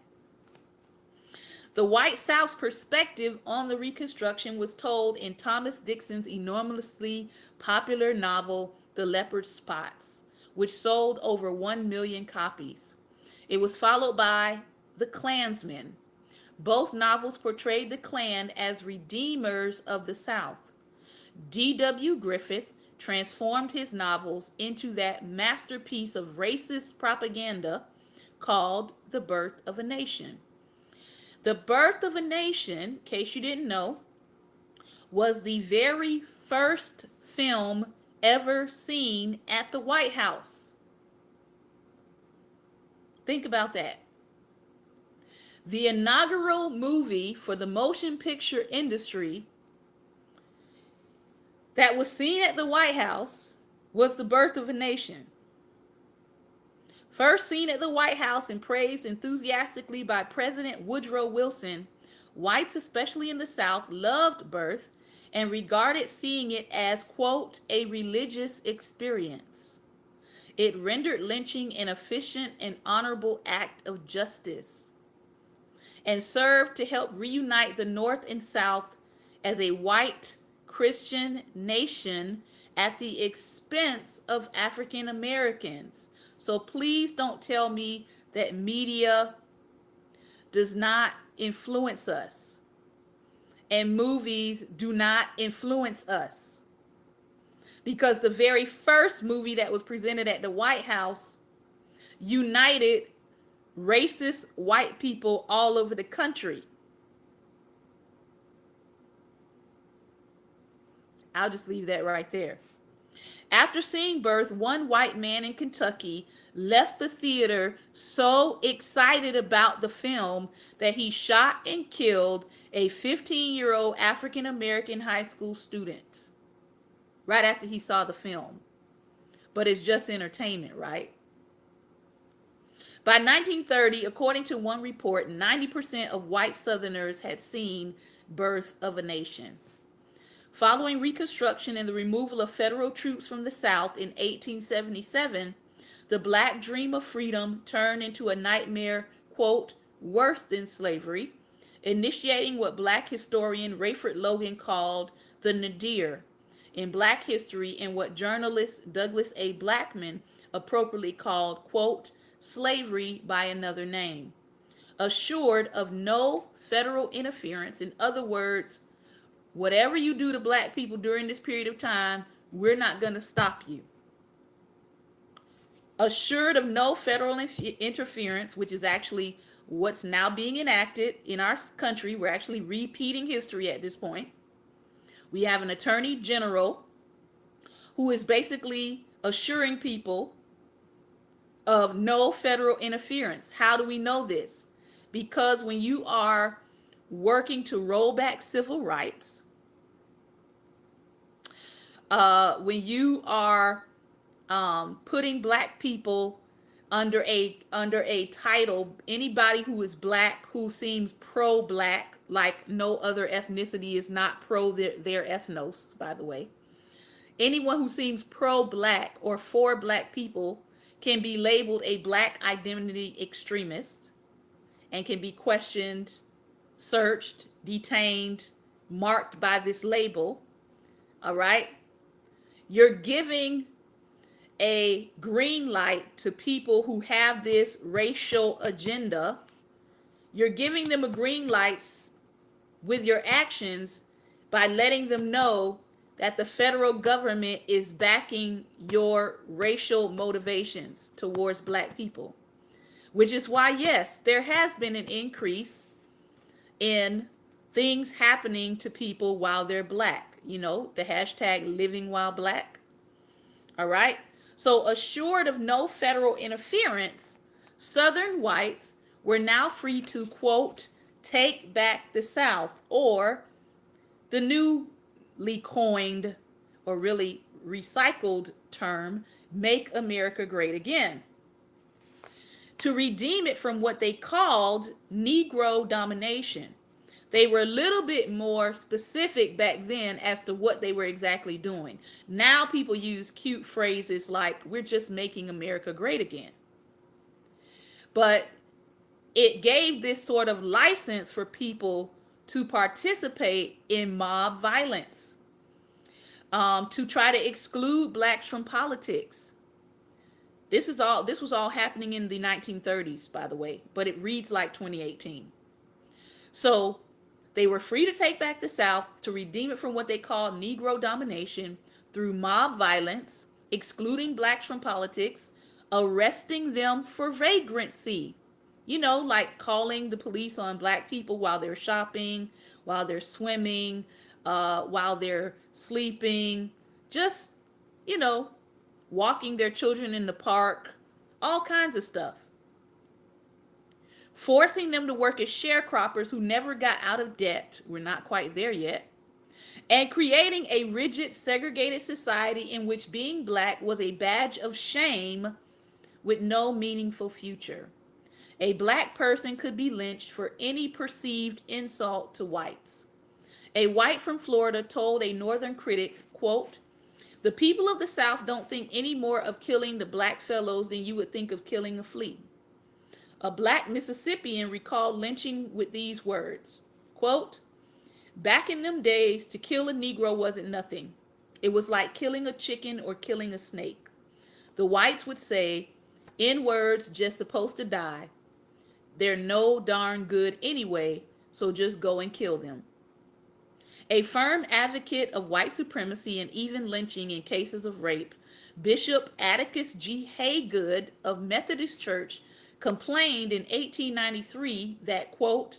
The white South's perspective on the Reconstruction was told in Thomas Dixon's enormously popular novel, The Leopard's Spots, which sold over 1 million copies. It was followed by The Klansman. Both novels portrayed the Klan as redeemers of the South. D.W. Griffith transformed his novels into that masterpiece of racist propaganda called The Birth of a Nation. The Birth of a Nation, in case you didn't know, was the very first film ever seen at the White House. Think about that. The inaugural movie for the motion picture industry that was seen at the White House was The Birth of a Nation. First seen at the White House and praised enthusiastically by President Woodrow Wilson, whites, especially in the South, loved Birth and regarded seeing it as, quote, a religious experience. It rendered lynching an efficient and honorable act of justice and served to help reunite the North and South as a white Christian nation at the expense of African Americans. So please don't tell me that media does not influence us and movies do not influence us. Because the very first movie that was presented at the White House united racist white people all over the country. I'll just leave that right there. After seeing Birth, one white man in Kentucky left the theater so excited about the film that he shot and killed a 15-year-old African-American high school student right after he saw the film. But it's just entertainment, right? By 1930, according to one report, 90% of white Southerners had seen Birth of a Nation. Following Reconstruction and the removal of federal troops from the South in 1877, the black dream of freedom turned into a nightmare, quote, worse than slavery, initiating what black historian Rayford Logan called the nadir in black history and what journalist Douglas A. Blackman appropriately called, quote, slavery by another name, assured of no federal interference. In other words, whatever you do to black people during this period of time, we're not going to stop you. Assured of no federal interference, which is actually what's now being enacted in our country. We're actually repeating history at this point. We have an attorney general who is basically assuring people of no federal interference. How do we know this? Because when you are working to roll back civil rights, when you are putting black people under a title, anybody who is black, who seems pro-black, like no other ethnicity is not pro their ethnos, by the way. Anyone who seems pro-black or for black people can be labeled a black identity extremist and can be questioned, searched, detained, marked by this label. All right? You're giving a green light to people who have this racial agenda. You're giving them a green light with your actions by letting them know that the federal government is backing your racial motivations towards black people. Which is why, yes, there has been an increase in things happening to people while they're black. You know, the hashtag living while black. All right? So assured of no federal interference, Southern whites were now free to, quote, take back the South, or the newly coined or really recycled term, make America great again, to redeem it from what they called Negro domination. They were a little bit more specific back then as to what they were exactly doing. Now people use cute phrases like, we're just making America great again. But it gave this sort of license for people to participate in mob violence, to try to exclude blacks from politics. This was all happening in the 1930s, by the way, but it reads like 2018. So they were free to take back the South, to redeem it from what they called Negro domination through mob violence, excluding blacks from politics, arresting them for vagrancy. You know, like calling the police on black people while they're shopping, while they're swimming, while they're sleeping, just, you know, walking their children in the park, all kinds of stuff. Forcing them to work as sharecroppers who never got out of debt. We're not quite there yet. And creating a rigid, segregated society in which being black was a badge of shame with no meaningful future. A black person could be lynched for any perceived insult to whites. A white from Florida told a northern critic, quote, the people of the South don't think any more of killing the black fellows than you would think of killing a flea. A black Mississippian recalled lynching with these words, quote, back in them days, to kill a Negro wasn't nothing. It was like killing a chicken or killing a snake. The whites would say, N-words just supposed to die. They're no darn good anyway, so just go and kill them. A firm advocate of white supremacy and even lynching in cases of rape, Bishop Atticus G. Haygood of Methodist Church complained in 1893 that, quote,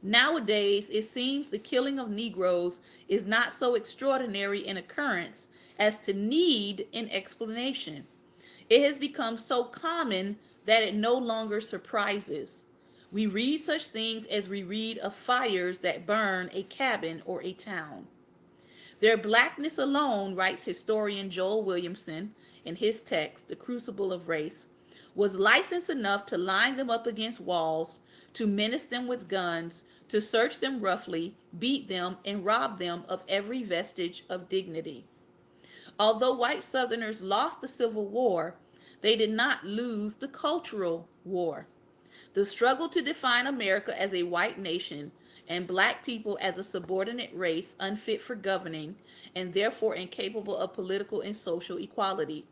nowadays it seems the killing of Negroes is not so extraordinary an occurrence as to need an explanation. It has become so common that it no longer surprises. We read such things as we read of fires that burn a cabin or a town. Their blackness alone, writes historian Joel Williamson in his text, The Crucible of Race, was license enough to line them up against walls, to menace them with guns, to search them roughly, beat them, and rob them of every vestige of dignity. Although white Southerners lost the Civil War, they did not lose the cultural war. The struggle to define America as a white nation and black people as a subordinate race unfit for governing and therefore incapable of political and social equality.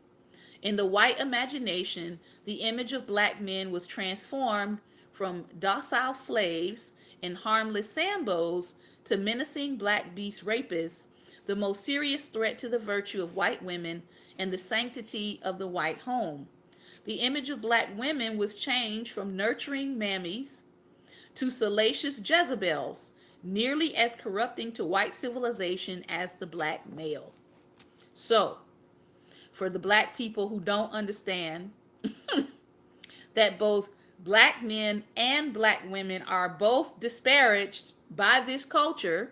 In the white imagination, the image of black men was transformed from docile slaves and harmless sambos to menacing black beast rapists, the most serious threat to the virtue of white women and the sanctity of the white home. The image of black women was changed from nurturing mammies to salacious Jezebels, nearly as corrupting to white civilization as the black male. So, for the black people who don't understand that both black men and black women are both disparaged by this culture,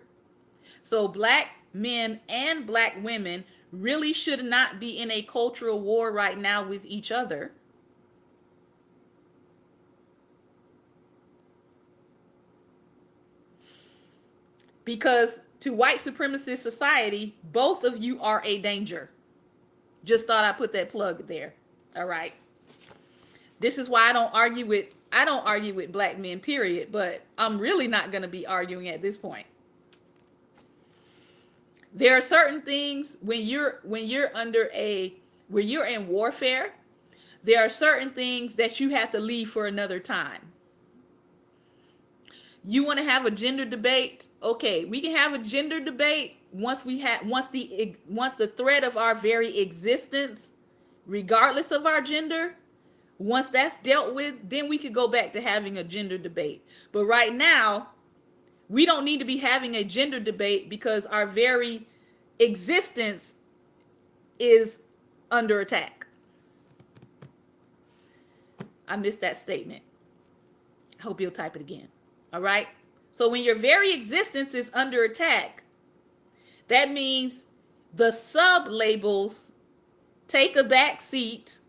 so black men and black women really should not be in a cultural war right now with each other. Because to white supremacist society, both of you are a danger. Just thought I'd put that plug there. All right. This is why I don't argue with black men, period, but I'm really not going to be arguing at this point. There are certain things when you're in warfare, there are certain things that you have to leave for another time. You want to have a gender debate? Okay, we can have a gender debate once the threat of our very existence, regardless of our gender, once that's dealt with, then we could go back to having a gender debate. But right now, we don't need to be having a gender debate because our very existence is under attack. I missed that statement. I hope you'll type it again. All right. So when your very existence is under attack, that means the sub labels take a back seat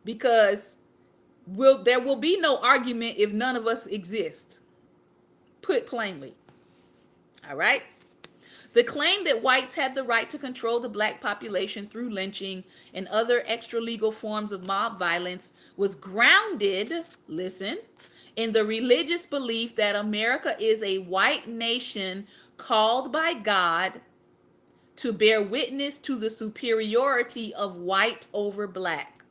because there will be no argument if none of us exist. Put plainly. All right. The claim that whites had the right to control the black population through lynching and other extra legal forms of mob violence was grounded, listen, in the religious belief that America is a white nation called by God to bear witness to the superiority of white over black.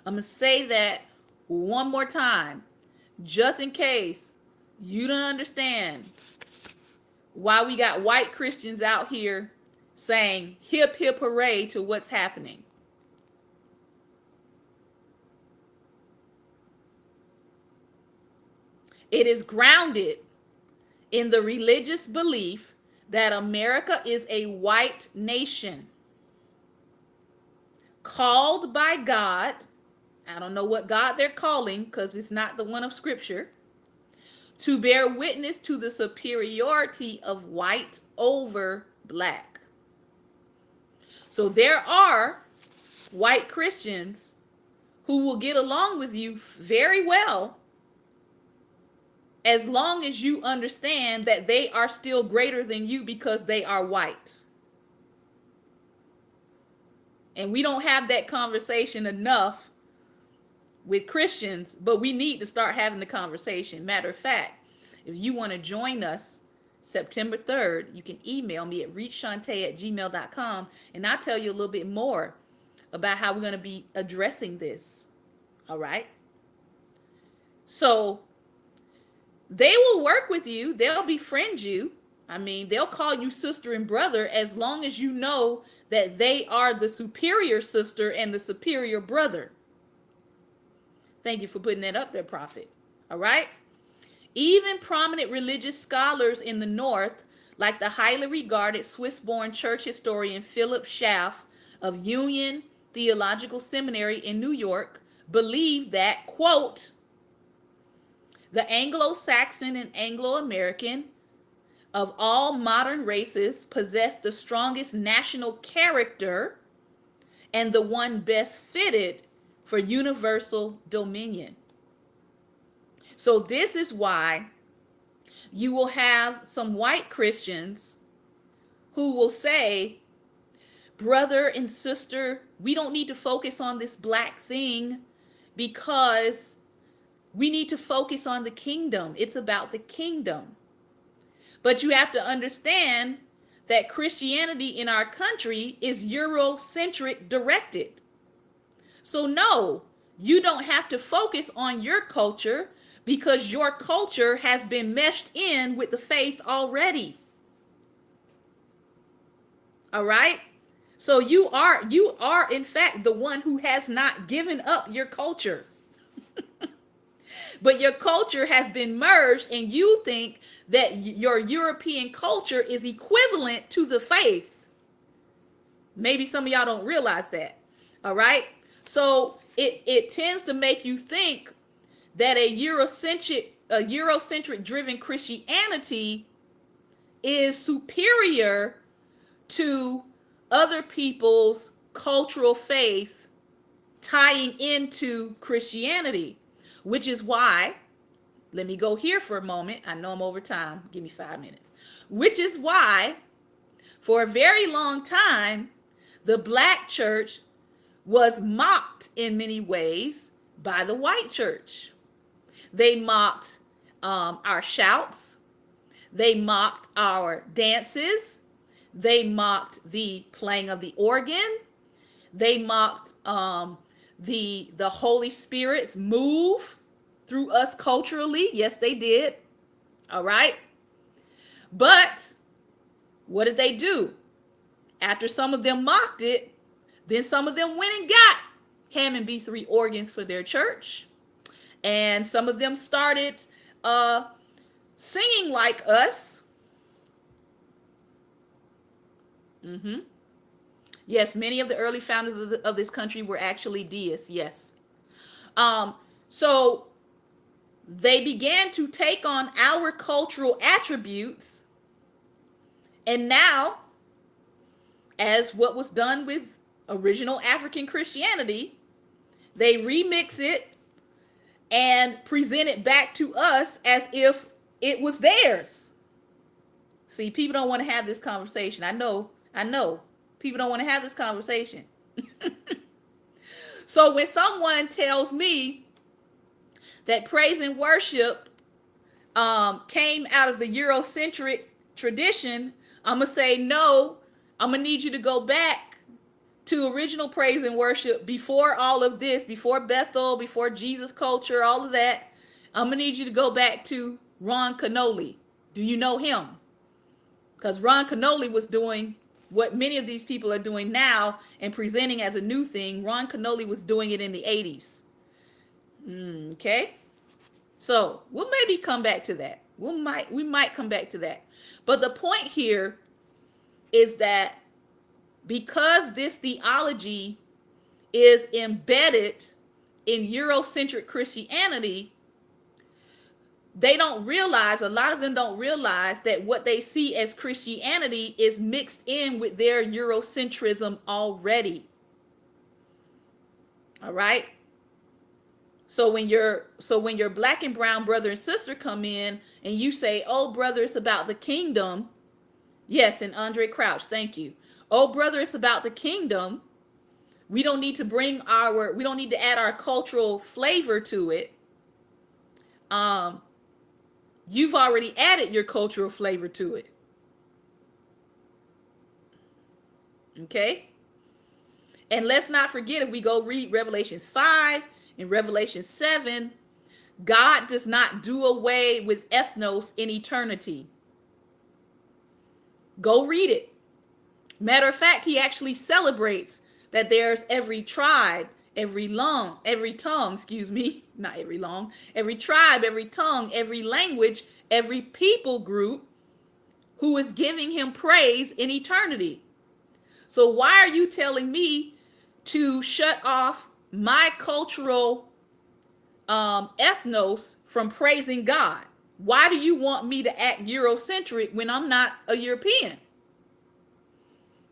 I'm going to say that one more time, just in case you don't understand why we got white Christians out here saying hip hip hooray to what's happening. It is grounded in the religious belief that America is a white nation called by God. I don't know what God they're calling because it's not the one of Scripture. To bear witness to the superiority of white over black. So there are white Christians who will get along with you very well as long as you understand that they are still greater than you because they are white. And we don't have that conversation enough with Christians, but we need to start having the conversation. Matter of fact, if you want to join us September 3rd, you can email me at reachshante@gmail.com and I'll tell you a little bit more about how we're going to be addressing this. All right? So they will work with you. They'll befriend you. I mean, they'll call you sister and brother as long as you know that they are the superior sister and the superior brother. Thank you for putting that up there, Prophet. All right? Even prominent religious scholars in the North, like the highly regarded Swiss-born church historian Philip Schaff of Union Theological Seminary in New York, believe that, quote, the Anglo-Saxon and Anglo-American of all modern races possess the strongest national character and the one best fitted for universal dominion. So this is why you will have some white Christians who will say, brother and sister, we don't need to focus on this black thing because we need to focus on the kingdom. It's about the kingdom. But you have to understand that Christianity in our country is Eurocentric directed. So no, you don't have to focus on your culture because your culture has been meshed in with the faith already. All right? So you are in fact the one who has not given up your culture. But your culture has been merged and you think that your European culture is equivalent to the faith. Maybe some of y'all don't realize that. All right? So it tends to make you think that a Eurocentric driven Christianity is superior to other people's cultural faith tying into Christianity, which is why, let me go here for a moment. I know I'm over time. Give me 5 minutes. Which is why, for a very long time, the black church was mocked in many ways by the white church. They mocked our shouts. They mocked our dances. They mocked the playing of the organ. They mocked the Holy Spirit's move through us culturally. Yes, they did. All right. But what did they do? After some of them mocked it, then some of them went and got Hammond B3 organs for their church. And some of them started singing like us. Yes, many of the early founders of this country were actually deists. Yes. So they began to take on our cultural attributes. And now, as what was done with original African Christianity, they remix it and present it back to us as if it was theirs. See, people don't want to have this conversation. I know. People don't want to have this conversation. So when someone tells me that praise and worship came out of the Eurocentric tradition, I'm going to say, no, I'm going to need you to go back to original praise and worship before all of this, before Bethel, before Jesus culture, all of that. I'm going to need you to go back to Ron Kenoly. Do you know him? Because Ron Kenoly was doing what many of these people are doing now and presenting as a new thing. Ron Kenoly was doing it in the 80s. Okay? So we'll maybe come back to that. We might come back to that. But the point here is that because this theology is embedded in Eurocentric Christianity, they don't realize, a lot of them don't realize that what they see as Christianity is mixed in with their Eurocentrism already. All right? So when your black and brown brother and sister come in and you say, "Oh, brother, it's about the kingdom." Yes, and Andre Crouch, thank you. "Oh, brother, it's about the kingdom. We don't need to add our cultural flavor to it." You've already added your cultural flavor to it. Okay? And let's not forget, if we go read Revelations 5 and Revelation 7, God does not do away with ethnos in eternity. Go read it. Matter of fact, he actually celebrates that there's every tribe, every tongue, every tribe, every tongue, every language, every people group who is giving him praise in eternity. So why are you telling me to shut off my cultural ethnos from praising God? Why do you want me to act Eurocentric when I'm not a European?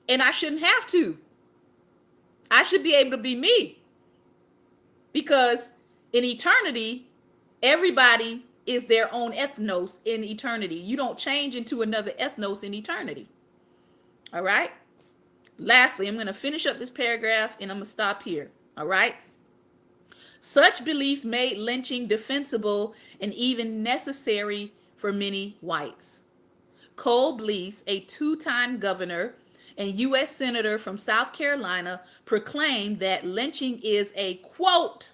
And I shouldn't have to. I should be able to be me. Because in eternity, everybody is their own ethnos in eternity. You don't change into another ethnos in eternity. All right? Lastly, I'm going to finish up this paragraph and I'm going to stop here. All right? Such beliefs made lynching defensible and even necessary for many whites. Cole Blease, a two-time governor and U.S. Senator from South Carolina, proclaimed that lynching is a, quote,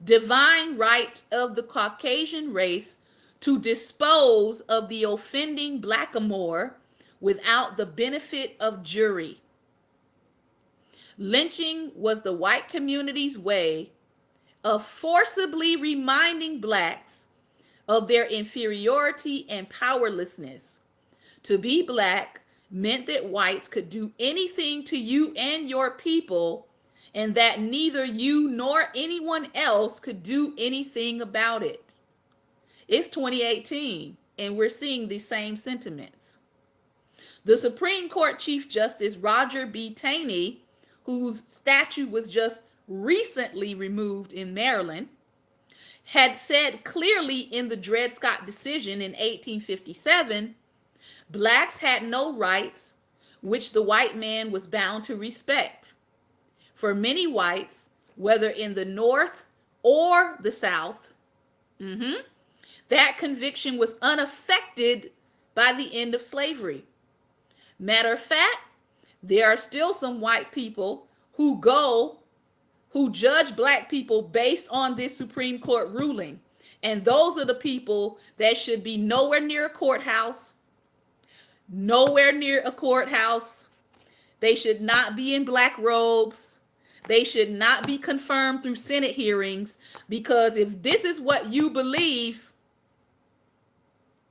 divine right of the Caucasian race to dispose of the offending blackamoor without the benefit of jury. Lynching was the white community's way of forcibly reminding blacks of their inferiority and powerlessness. To be black meant that whites could do anything to you and your people, and that neither you nor anyone else could do anything about it. It's 2018, and we're seeing the same sentiments. The Supreme Court Chief Justice Roger B. Taney, whose statue was just recently removed in Maryland, had said clearly in the Dred Scott decision in 1857, blacks had no rights which the white man was bound to respect. For many whites, whether in the North or the South, that conviction was unaffected by the end of slavery. Matter of fact, there are still some white people who judge black people based on this Supreme Court ruling. And those are the people that should be nowhere near a courthouse. They should not be in black robes. They should not be confirmed through Senate hearings, because if this is what you believe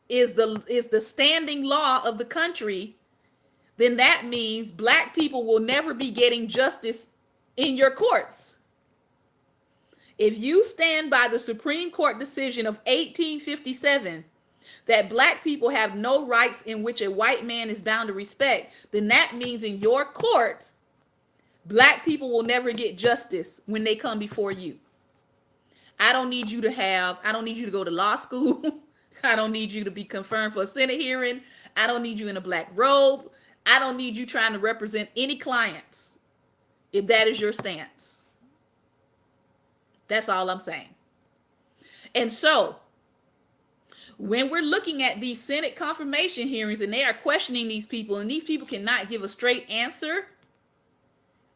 is the standing law of the country, then that means black people will never be getting justice in your courts. If you stand by the Supreme Court decision of 1857 that black people have no rights in which a white man is bound to respect, then that means in your court, black people will never get justice when they come before you. I don't need you to go to law school. I don't need you to be confirmed for a Senate hearing. I don't need you in a black robe. I don't need you trying to represent any clients, if that is your stance. That's all I'm saying. And so, when we're looking at these Senate confirmation hearings and they are questioning these people, and these people cannot give a straight answer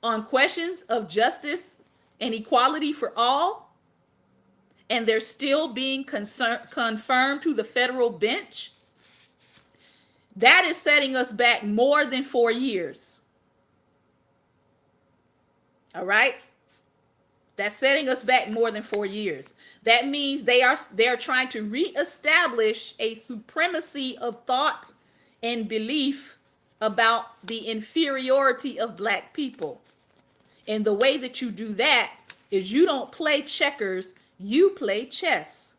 on questions of justice and equality for all, and they're still being confirmed to the federal bench, that is setting us back more than 4 years. All right? That's setting us back more than 4 years. That means they are trying to reestablish a supremacy of thought and belief about the inferiority of black people. And the way that you do that is you don't play checkers, you play chess.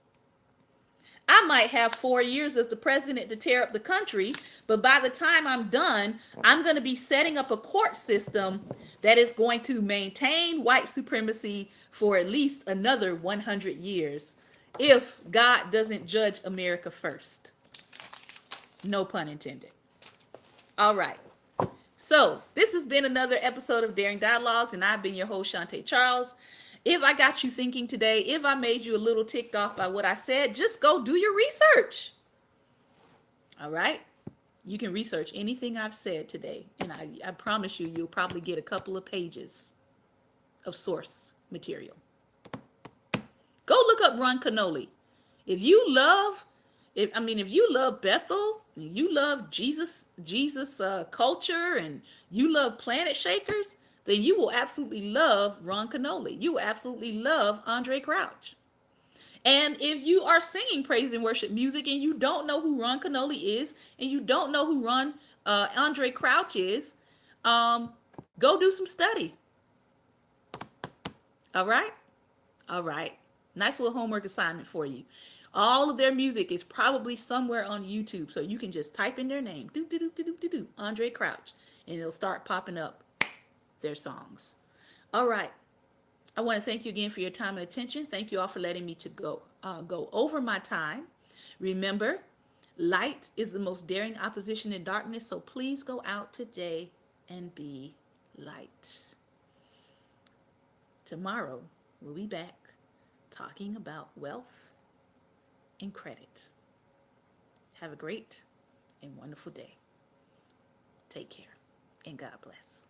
I might have 4 years as the president to tear up the country, but by the time I'm done, I'm going to be setting up a court system that is going to maintain white supremacy for at least another 100 years, if God doesn't judge America first. No pun intended. All right. So this has been another episode of Daring Dialogues, and I've been your host, Shantae Charles. If I got you thinking today, if I made you a little ticked off by what I said, just go do your research. All right? You can research anything I've said today, and I promise you, you'll probably get a couple of pages of source material. Go look up Ron Kenoly. If you love Bethel, and you love Jesus culture, and you love Planet Shakers, then you will absolutely love Ron Kenoly. You will absolutely love Andre Crouch. And if you are singing praise and worship music and you don't know who Ron Kenoly is, and you don't know who Andre Crouch is, go do some study. All right? All right. Nice little homework assignment for you. All of their music is probably somewhere on YouTube, so you can just type in their name, Andre Crouch, and it'll start popping up their songs. All right. I want to thank you again for your time and attention. Thank you all for letting me to go over my time. Remember, light is the most daring opposition in darkness, so please go out today and be light. Tomorrow, we'll be back talking about wealth and credit. Have a great and wonderful day. Take care. and God bless.